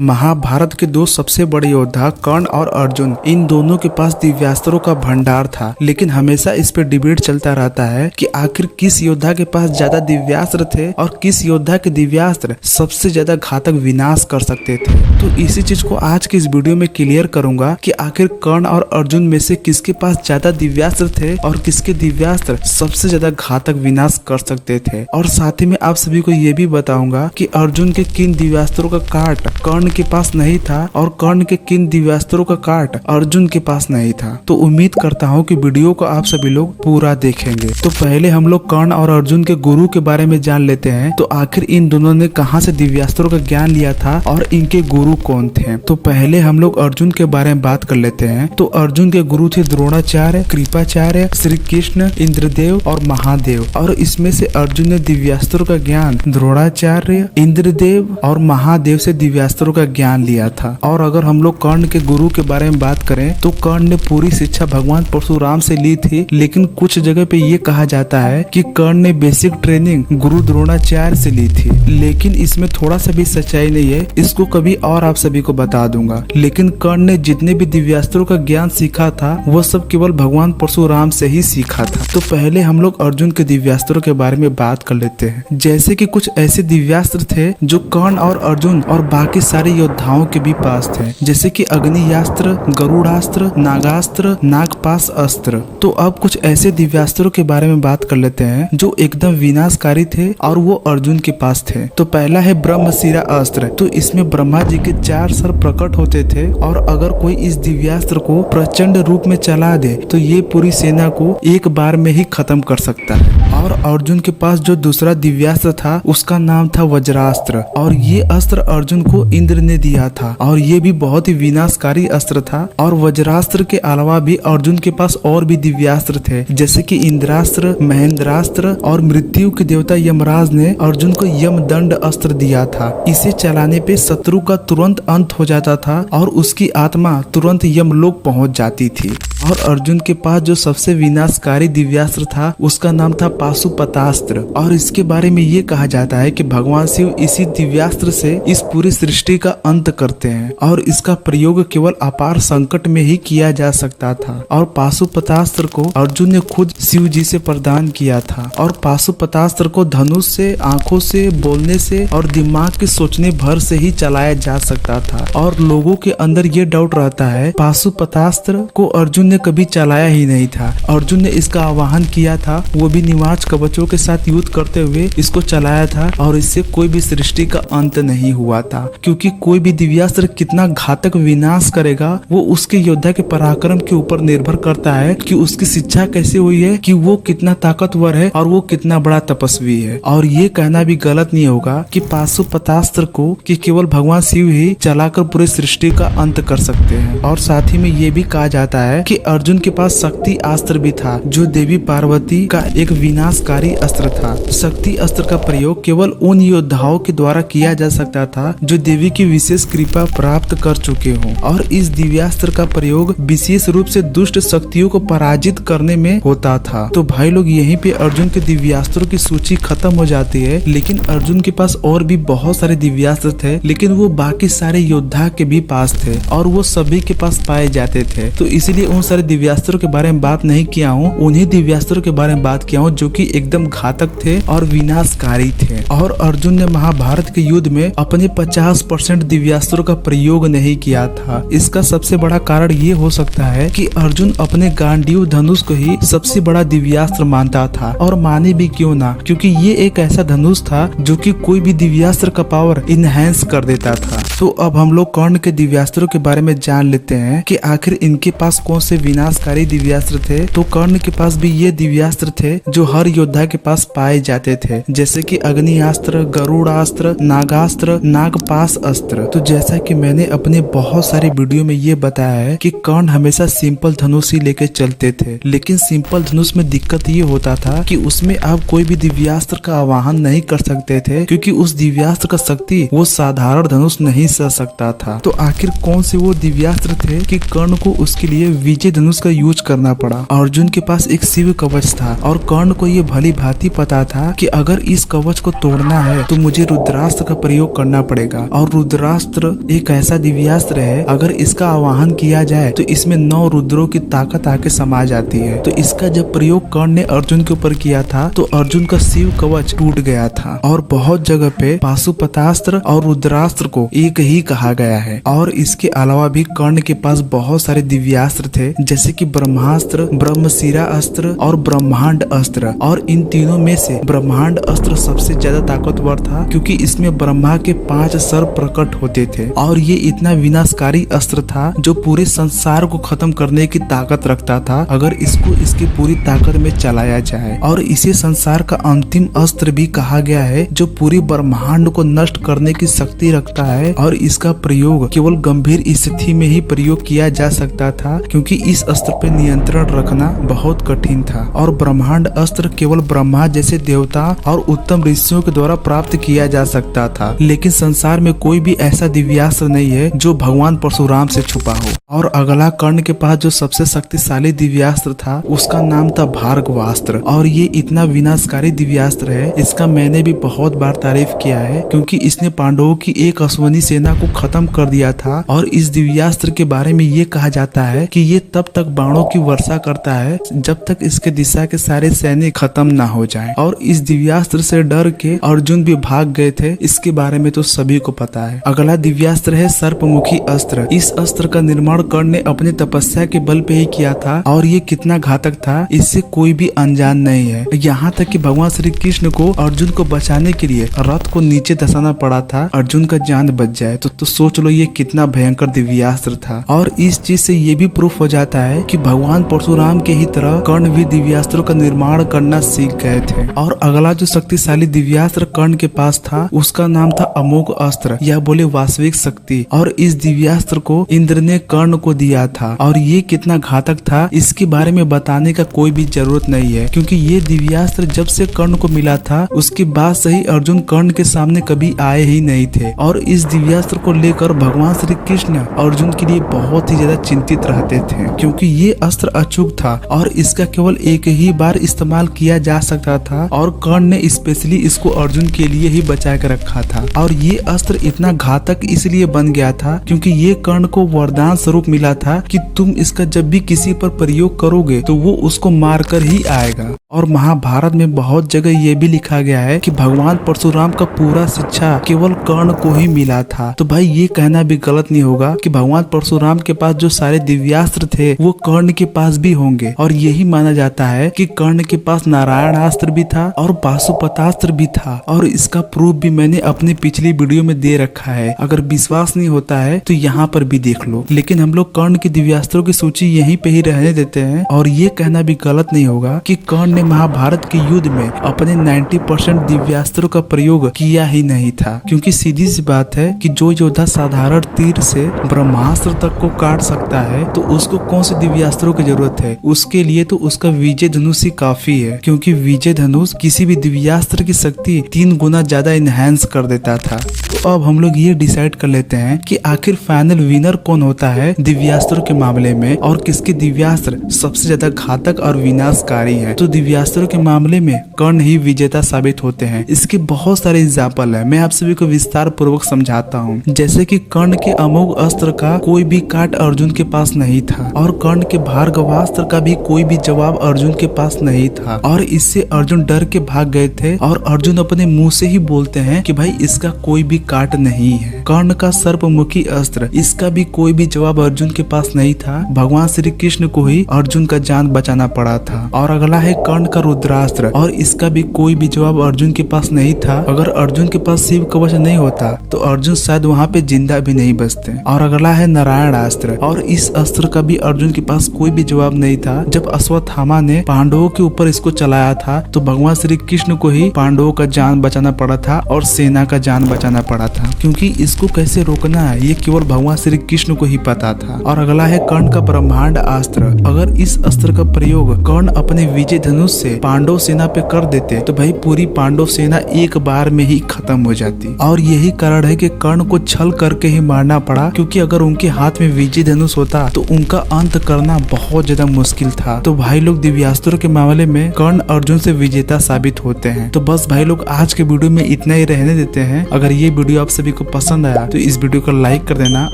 महाभारत के दो सबसे बड़े योद्धा कर्ण और अर्जुन, इन दोनों के पास दिव्यास्त्रों का भंडार था। लेकिन हमेशा इस पे डिबेट चलता रहता है कि आखिर किस योद्धा के पास ज्यादा दिव्यास्त्र थे और किस योद्धा के दिव्यास्त्र सबसे ज्यादा घातक विनाश कर सकते थे। तो इसी चीज को आज के इस वीडियो में क्लियर करूंगा कि आखिर कर्ण और अर्जुन में से किसके पास ज्यादा दिव्यास्त्र थे और किसके दिव्यास्त्र सबसे ज्यादा घातक विनाश कर सकते थे। और साथ ही में आप सभी को ये भी बताऊंगा कि अर्जुन के किन दिव्यास्त्रों का काट कर्ण के पास नहीं था और कर्ण के किन दिव्यास्त्रों का काट अर्जुन के पास नहीं था। तो उम्मीद करता हूँ कि वीडियो को आप सभी लोग पूरा देखेंगे। तो पहले हम लोग कर्ण और अर्जुन के गुरु के बारे में जान लेते हैं। तो आखिर इन दोनों ने कहां से दिव्यास्त्रों का ज्ञान लिया था और इनके गुरु कौन थे। तो पहले हम लोग अर्जुन के बारे में बात कर लेते हैं। तो अर्जुन के गुरु थे द्रोणाचार्य, कृपाचार्य, श्री कृष्ण, इंद्रदेव और महादेव। और इसमें से अर्जुन ने दिव्यास्त्रों का ज्ञान द्रोणाचार्य, इंद्रदेव और महादेव से दिव्यास्त्रों का ज्ञान लिया था। और अगर हम लोग कर्ण के गुरु के बारे में बात करें तो कर्ण ने पूरी शिक्षा भगवान परशुराम से ली थी। लेकिन कुछ जगह पे ये कहा जाता है कि कर्ण ने बेसिक ट्रेनिंग गुरु द्रोणाचार्य से ली थी। लेकिन इसमें थोड़ा सा भी सच्चाई नहीं है, इसको कभी और आप सभी को बता दूंगा। लेकिन कर्ण ने जितने भी दिव्यास्त्रों का ज्ञान सीखा था वो सब केवल भगवान परशुराम से ही सीखा था। तो पहले हम लोग अर्जुन के दिव्यास्त्रों के बारे में बात कर लेते हैं। जैसे कि कुछ ऐसे दिव्यास्त्र थे जो कर्ण और अर्जुन और बाकी सारे योद्धाओं के भी पास थे, जैसे कि अग्नियास्त्र, गरुड़ास्त्र, नागास्त्र, नागपाश अस्त्र। तो अब कुछ ऐसे दिव्यास्त्रों के बारे में बात कर लेते हैं जो एकदम विनाशकारी थे और वो अर्जुन के पास थे। तो पहला है ब्रह्मशिरा अस्त्र। तो इसमें ब्रह्मा जी के 4 सर प्रकट होते थे और अगर कोई इस दिव्यास्त्र को प्रचंड रूप में चला दे तो ये पूरी सेना को एक बार में ही खत्म कर सकता है। और अर्जुन के पास जो दूसरा दिव्यास्त्र था उसका नाम था वज्रास्त्र। और ये अस्त्र अर्जुन को इंद्र ने दिया था और ये भी बहुत ही विनाशकारी अस्त्र था। और वज्रास्त्र के अलावा भी अर्जुन के पास और भी दिव्यास्त्र थे, जैसे कि इंद्रास्त्र, महेंद्रास्त्र और मृत्यु के देवता यमराज ने अर्जुन को यमदंड अस्त्र दिया था। इसे चलाने पे शत्रु का तुरंत अंत हो जाता था और उसकी आत्मा तुरंत यमलोक पहुंच जाती थी। और अर्जुन के पास जो सबसे विनाशकारी दिव्यास्त्र था उसका नाम था पाशुपतास्त्र। और इसके बारे में ये कहा जाता है कि भगवान शिव इसी दिव्यास्त्र से इस पूरी सृष्टि का अंत करते हैं और इसका प्रयोग केवल अपार संकट में ही किया जा सकता था। और पाशुपतास्त्र को अर्जुन ने खुद शिव जी से प्रदान किया था। और पाशुपतास्त्र को धनुष से, आंखों से, बोलने से और दिमाग के सोचने भर से ही चलाया जा सकता था। और लोगों के अंदर ये डाउट रहता है पाशुपतास्त्र को अर्जुन ने कभी चलाया ही नहीं था। अर्जुन ने इसका आवाहन किया था, वो भी निवाच कवचों के साथ युद्ध करते हुए इसको चलाया था और इससे कोई भी सृष्टि का अंत नहीं हुआ था। क्योंकि कोई भी दिव्यास्त्र कितना घातक विनाश करेगा वो उसके योद्धा के पराक्रम के ऊपर निर्भर करता है कि उसकी शिक्षा कैसे हुई है, कि वो कितना ताकतवर है और वो कितना बड़ा तपस्वी है। और ये कहना भी गलत नहीं होगा कि पाशुपतास्त्र को कि केवल भगवान शिव ही चलाकर पूरे सृष्टि का अंत कर सकते हैं। और साथ ही में ये भी कहा जाता है कि अर्जुन के पास शक्ति अस्त्र भी था जो देवी पार्वती का एक विनाशकारी अस्त्र था। शक्ति अस्त्र का प्रयोग केवल उन योद्धाओं के द्वारा किया जा सकता था जो देवी की विशेष कृपा प्राप्त कर चुके हों। और इस दिव्यास्त्र का प्रयोग विशेष रूप से दुष्ट शक्तियों को पराजित करने में होता था। तो भाई लोग यहीं पे अर्जुन के दिव्यास्त्रों की सूची खत्म हो जाती है। लेकिन अर्जुन के पास और भी बहुत सारे दिव्यास्त्र थे, लेकिन वो बाकी सारे योद्धा के भी पास थे और वो सभी के पास पाए जाते थे। तो इसीलिए उन सारे दिव्यास्त्रों के बारे में बात नहीं किया हूँ, उन्हीं दिव्यास्त्रों के बारे में बात किया हूँ जो कि एकदम घातक थे और विनाशकारी थे। और अर्जुन ने महाभारत के युद्ध में अपने 50% दिव्यास्त्रों का प्रयोग नहीं किया था। इसका सबसे बड़ा कारण ये हो सकता है कि अर्जुन अपने गांडीव धनुष को ही सबसे बड़ा दिव्यास्त्र मानता था। और माने भी क्यों ना, क्योंकि ये एक ऐसा धनुष था जो कि कोई भी दिव्यास्त्र का पावर इनहेंस कर देता था। तो अब हम लोग कर्ण के दिव्यास्त्रों के बारे में जान लेते हैं कि आखिर इनके पास कौन से विनाशकारी दिव्यास्त्र थे। तो कर्ण के पास भी ये दिव्यास्त्र थे जो हर योद्धा के पास पाए जाते थे, जैसे कि अग्नियास्त्र, गरुड़ास्त्र, नागास्त्र, नागपाश अस्त्र। तो जैसा कि मैंने अपने बहुत सारे वीडियो में ये बताया है कि कर्ण हमेशा सिंपल धनुष ही लेके चलते थे। लेकिन सिंपल धनुष में दिक्कत ये होता था कि उसमें आप कोई भी दिव्यास्त्र का आवाहन नहीं कर सकते थे, क्योंकि उस दिव्यास्त्र का शक्ति वो साधारण धनुष नहीं सह सकता था। तो आखिर कौन से वो दिव्यास्त्र थे कि कर्ण को उसके लिए विजय विजय धनुष का यूज करना पड़ा। अर्जुन के पास एक शिव कवच था और कर्ण को ये भली भांति पता था कि अगर इस कवच को तोड़ना है तो मुझे रुद्रास्त्र का प्रयोग करना पड़ेगा। और रुद्रास्त्र एक ऐसा दिव्यास्त्र है, अगर इसका आवाहन किया जाए तो इसमें 9 रुद्रों की ताकत आके समा जाती है। तो इसका जब प्रयोग कर्ण ने अर्जुन के ऊपर किया था तो अर्जुन का शिव कवच टूट गया था। और बहुत जगह पे पाशुपतास्त्र और रुद्रास्त्र को एक ही कहा गया है। और इसके अलावा भी कर्ण के पास बहुत सारे दिव्यास्त्र थे, जैसे कि ब्रह्मास्त्र, ब्रह्मशिरा अस्त्र और ब्रह्मांड अस्त्र। और इन तीनों में से ब्रह्मांड अस्त्र सबसे ज्यादा ताकतवर था, क्योंकि इसमें ब्रह्मा के 5 सर प्रकट होते थे। और ये इतना विनाशकारी अस्त्र था जो पूरे संसार को खत्म करने की ताकत रखता था, अगर इसको इसकी पूरी ताकत में चलाया जाए। और इसे संसार का अंतिम अस्त्र भी कहा गया है, जो पूरी ब्रह्मांड को नष्ट करने की शक्ति रखता है। और इसका प्रयोग केवल गंभीर स्थिति में ही प्रयोग किया जा सकता था, क्योंकि इस अस्त्र पे नियंत्रण रखना बहुत कठिन था। और ब्रह्मांड अस्त्र केवल ब्रह्मा जैसे देवता और उत्तम ऋषियों के द्वारा प्राप्त किया जा सकता था। लेकिन संसार में कोई भी ऐसा दिव्यास्त्र नहीं है जो भगवान परशुराम से छुपा हो। और अगला कर्ण के पास जो सबसे शक्तिशाली दिव्यास्त्र था उसका नाम था भार्गवास्त्र। और ये इतना विनाशकारी दिव्यास्त्र है, इसका मैंने भी बहुत बार तारीफ किया है, क्योंकि इसने पांडवों की एक अश्वनी सेना को खत्म कर दिया था। और इस दिव्यास्त्र के बारे में ये कहा जाता है कि ये तब तक बाणों की वर्षा करता है जब तक इसके दिशा के सारे सैनिक खत्म ना हो जाएं। और इस दिव्यास्त्र से डर के अर्जुन भी भाग गए थे, इसके बारे में तो सभी को पता है। अगला दिव्यास्त्र है सर्पमुखी अस्त्र। इस अस्त्र का निर्माण कर्ण ने अपने तपस्या के बल पे ही किया था। और ये कितना घातक था इससे कोई भी अनजान नहीं है। यहाँ तक कि भगवान श्री कृष्ण को अर्जुन को बचाने के लिए रथ को नीचे धंसाना पड़ा था, अर्जुन का जान बच जाए। तो सोच लो ये कितना भयंकर दिव्यास्त्र था। और इस चीज से ये भी प्रूफ हो जाता है कि भगवान परशुराम के ही तरह कर्ण भी दिव्यास्त्रों का निर्माण करना सीख गए थे। और अगला जो शक्तिशाली दिव्यास्त्र कर्ण के पास था उसका नाम था अमोघ अस्त्र, या बोले वास्तविक शक्ति। और इस दिव्यास्त्र को इंद्र ने कर्ण को दिया था। और ये कितना घातक था इसके बारे में बताने का कोई भी जरूरत नहीं है, क्योंकि ये दिव्यास्त्र जब से कर्ण को मिला था उसके बाद से ही अर्जुन कर्ण के सामने कभी आए ही नहीं थे। और इस दिव्यास्त्र को लेकर भगवान श्री कृष्ण अर्जुन के लिए बहुत ही ज्यादा चिंतित रहते थे, क्योंकि ये अस्त्र अचूक था और इसका केवल एक ही बार इस्तेमाल किया जा सकता था। और कर्ण ने स्पेशली इसको अर्जुन के लिए ही बचा कर रखा था। और ये अस्त्र इतना घातक इसलिए बन गया था क्योंकि ये कर्ण को वरदान स्वरूप मिला था कि तुम इसका जब भी किसी पर प्रयोग करोगे तो वो उसको मार कर ही आएगा। और महाभारत में बहुत जगह ये भी लिखा गया है कि भगवान परशुराम का पूरा शिक्षा केवल कर्ण को ही मिला था। तो भाई ये कहना भी गलत नहीं होगा कि भगवान परशुराम के पास जो सारे दिव्यास्त्र थे वो कर्ण के पास भी होंगे। और यही माना जाता है कि कर्ण के पास नारायणास्त्र भी था और पाशुपतास्त्र भी था। और इसका प्रूफ भी मैंने अपनी पिछली वीडियो में दे रखा है, अगर विश्वास नहीं होता है तो यहाँ पर भी देख लो। लेकिन हम लोग कर्ण के दिव्यास्त्रों की सूची यहीं पे ही रहने देते हैं। और ये कहना भी गलत नहीं होगा कि कर्ण ने महाभारत के युद्ध में अपने 90% दिव्यास्त्रों का प्रयोग किया ही नहीं था, क्योंकि सीधी सी बात है कि जो योद्धा साधारण तीर से ब्रह्मास्त्र तक को काट सकता है तो उसको कौन से दिव्यास्त्रों की जरूरत है। उसके लिए तो उसका विजय धनुष ही काफी है, क्योंकि विजय धनुष किसी भी दिव्यास्त्र की शक्ति 3 गुना ज्यादा इनहेंस कर देता था। तो अब हम लोग ये डिसाइड कर लेते हैं कि आखिर फाइनल विनर कौन होता है दिव्यास्त्रों के मामले में, और किसके दिव्यास्त्र सबसे ज्यादा घातक और विनाशकारी है। तो दिव्यास्त्रों के मामले में कर्ण ही विजेता साबित होते हैं। इसके बहुत सारे एग्जाम्पल है, मैं आप सभी को विस्तार पूर्वक समझाता हूँ। जैसे कि कर्ण के अमोघ अस्त्र का कोई भी काट अर्जुन के पास नहीं था, और कर्ण के भार्गवास्त्र का भी कोई भी जवाब अर्जुन के पास नहीं था। और इससे अर्जुन डर के भाग गए थे। और अर्जुन अपने मुंह से ही बोलते हैं कि भाई इसका कोई भी काट नहीं है। कर्ण का सर्पमुखी अस्त्र, इसका भी कोई भी जवाब अर्जुन के पास नहीं था। भगवान श्री कृष्ण को ही अर्जुन का जान बचाना पड़ा था। और अगला है कर्ण का रुद्रास्त्र, और इसका भी कोई भी जवाब अर्जुन के पास नहीं था। अगर अर्जुन के पास शिव कवच नहीं होता तो अर्जुन शायद वहाँ पे जिंदा भी नहीं बचते। और अगला है नारायणास्त्र, और इस अस्त्र का भी अर्जुन के पास कोई भी जवाब नहीं था। जब अश्वत्थामा ने पांडवों के ऊपर इसको चलाया था तो भगवान श्री कृष्ण को ही पांडवों का जान बचाना पड़ा था और सेना का जान बचाना पड़ा था, क्योंकि इसको कैसे रोकना है ये केवल भगवान श्री कृष्ण को ही पता था। और अगला है कर्ण का ब्रह्मांड अस्त्र। अगर इस अस्त्र का प्रयोग कर्ण अपने विजय धनुष से पांडव सेना पे कर देते तो भाई पूरी पांडव सेना एक बार में ही खत्म हो जाती। और यही कारण है कि कर्ण को छल करके ही मारना पड़ा, क्योंकि अगर उनके हाथ में विजय धनुष होता तो उनका अंत करना बहुत ज्यादा मुश्किल था। तो भाई लोग दिव्यास्त्रों के मामले में कर्ण अर्जुन से विजेता साबित होते हैं। तो बस भाई लोग आज के वीडियो में इतना ही रहने देते हैं। अगर ये वीडियो आप सभी को पसंद आया तो इस वीडियो को लाइक कर देना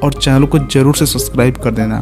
और चैनल को जरूर से सब्सक्राइब कर देना।